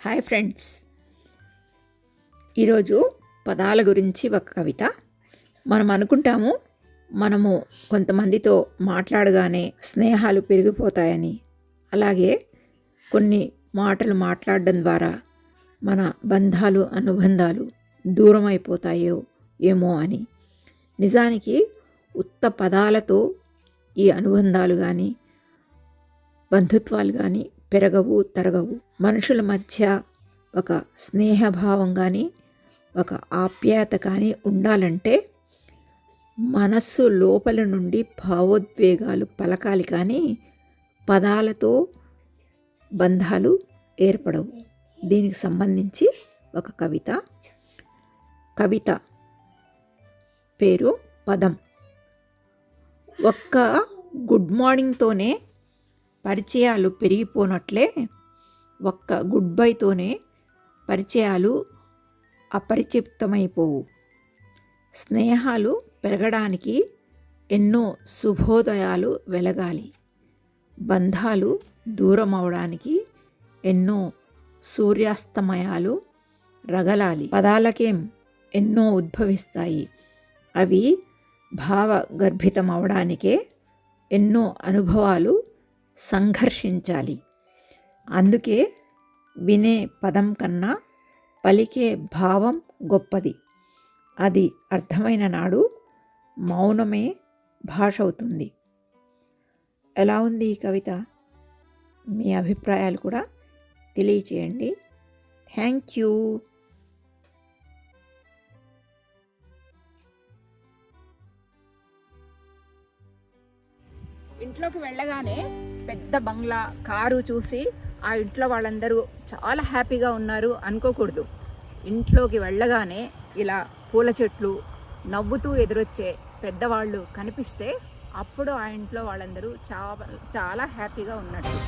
Hi friends, ఈరోజు పదాల గురించి ఒక కవిత. మనం అనుకుంటాము మనము కొంతమందితో మాట్లాడగానే స్నేహాలు పెరిగిపోతాయని, అలాగే కొన్ని మాటలు మాట్లాడడం ద్వారా మన బంధాలు అనుబంధాలు దూరం అయిపోతాయో ఏమో అని. నిజానికి ఉత్త పదాలతో ఈ అనుబంధాలు కానీ బంధుత్వాలు కానీ పెరగవు తరగవు. మనుషుల మధ్య ఒక స్నేహభావం కానీ ఒక ఆప్యాయత కానీ ఉండాలంటే మనస్సు లోపల నుండి భావోద్వేగాలు పలకాలి, కానీ పదాలతో బంధాలు ఏర్పడవు. దీనికి సంబంధించి ఒక కవిత పేరు పదం. ఒక్క గుడ్ మార్నింగ్తోనే పరిచయాలు పెరిగిపోనట్లే ఒక్క గుడ్ బైతోనే పరిచయాలు అపరిచితమైపోవు. స్నేహాలు పెరగడానికి ఎన్నో శుభోదయాలు వెలగాలి. బంధాలు దూరం అవడానికి ఎన్నో సూర్యాస్తమయాలు రగలాలి. పదాలకేం ఎన్నో ఉద్భవిస్తాయి, అవి భావగర్భితం అవడానికే ఎన్నో అనుభవాలు సంఘర్షించాలి. అందుకే వినే పదం కన్నా పలికే భావం గొప్పది. అది అర్థమైన నాడు మౌనమే భాష అవుతుంది. ఎలా ఉంది ఈ కవిత? మీ అభిప్రాయాలు కూడా తెలియచేయండి. Thank you. ఇంట్లోకి వెళ్ళగానే పెద్ద బంగ్లా, కారు చూసి ఆ ఇంట్లో వాళ్ళందరూ చాలా హ్యాపీగా ఉన్నారు అనుకోకూడదు. ఇంట్లోకి వెళ్ళగానే ఇలా పూల చెట్లు, నవ్వుతూ ఎదురొచ్చే పెద్దవాళ్ళు కనిపిస్తే అప్పుడు ఆ ఇంట్లో వాళ్ళందరూ చాలా హ్యాపీగా ఉన్నట్టు.